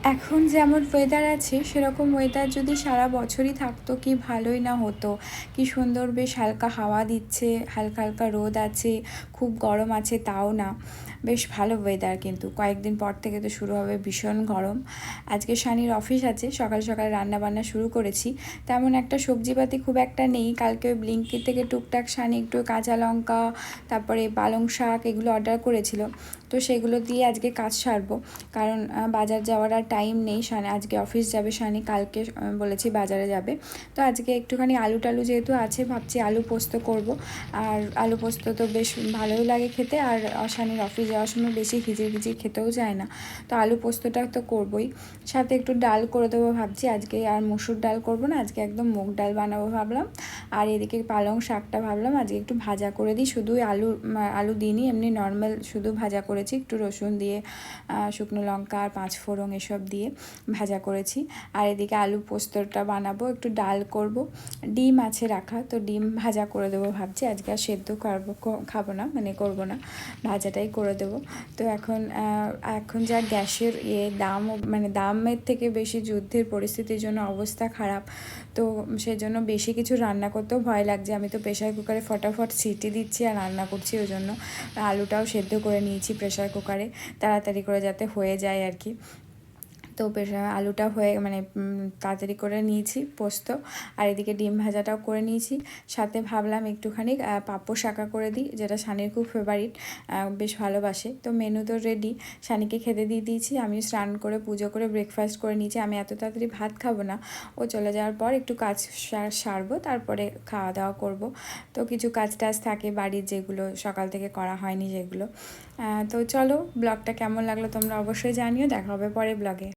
এখন যেমন ওয়েদার আছে সেরকম ওয়েদার যদি সারা বছরই থাকতো কি ভালোই না হতো। কি সুন্দর বেশ হালকা হাওয়া দিচ্ছে, হালকা হালকা রোদ আছে, খুব গরম আছে তাও না। বেশ ভালো ওয়েদার, কিন্তু কয়েকদিন পর থেকে তো শুরু হবে ভীষণ গরম। আজকে শানির অফিস আছে, সকাল সকাল রান্না বান্না শুরু করেছি। তেমন একটা সবজিপাতি খুব একটা নেই, কালকে ওই ব্লিঙ্কিট থেকে টুকটাক শানি একটু কাঁচা লঙ্কা, তারপরে পালং শাক এগুলো অর্ডার করেছিল, তো সেগুলো দিয়ে আজকে কাজ সারবো। কারণ বাজার যাওয়ার আর টাইম নেই, শানি আজকে অফিস যাবে, শানি কালকে বলেছি বাজারে যাবে। তো আজকে একটুখানি আলু টালু যেহেতু আছে, ভাবছি আলু পোস্ত করব। আর আলু পোস্ত তো বেশ ভালোই লাগে খেতে, আর শানির অফিস যাওয়ার সময় বেশি খিচির খিচির খেতেও যায় না, তো আলু পোস্তটা তো করবই। সাথে একটু ডাল করে দেবো ভাবছি আজকে, আর মুসুর ডাল করব না আজকে, একদম মুগ ডাল বানাবো ভাবলাম। আর এদিকে পালং শাকটা ভাবলাম আজকে একটু ভাজা করে দিই, শুধু আলু আলু দিইনি, এমনি নর্মাল শুধু ভাজা করেছি, একটু রসুন দিয়ে শুকনো লঙ্কা আর পাঁচ ফোড়ন এসব দিয়ে ভাজা করেছি। আর এদিকে আলু পোস্তটা বানাবো, একটু ডাল করব, ডিম আছে রাখা, তো ডিম ভাজা করে দেবো ভাবছি আজকে। আর সেদ্ধ খাবো না, মানে করবো না, ভাজাটাই করে দেবো। তো এখন যা গ্যাসের দাম, মানে দামের থেকে বেশি যুদ্ধের পরিস্থিতির জন্য অবস্থা খারাপ, তো সেজন্য বেশি কিছু রান্না করতেও ভয় লাগছে। আমি তো প্রেশার কুকারে ফটাফট সিটি দিচ্ছি আর রান্না করছি, ওই জন্য আলুটাও সেদ্ধ করে নিয়েছি প্রেশার কুকারে, তাড়াতাড়ি করে যাতে হয়ে যায় আর কি। তো আলুটা হয়ে মানে তাড়াতাড়ি করে নিয়েছি পোস্ত, আর এদিকে ডিম ভাজাটাও করে নিয়েছি। সাথে ভাবলাম একটুখানি পাঁপড় শাঁকা করে দিই, যেটা শানির খুব ফেভারিট, বেশ ভালোবাসে। তো মেনু তো রেডি, শানিকে খেতে দিয়ে দিয়েছি, আমি স্নান করে পুজো করে ব্রেকফাস্ট করে নিয়েছি। আমি এত তাড়াতাড়ি ভাত খাবো না, ও চলে যাওয়ার পর একটু কাজ সারবো, তারপরে খাওয়া দাওয়া করব। তো কিছু কাজ টাজ থাকে বাড়ির, যেগুলো সকাল থেকে করা হয়নি যেগুলো। তো চলো, ব্লগটা কেমন লাগলো তোমরা অবশ্যই জানিও, দেখা হবে পরে ব্লগে।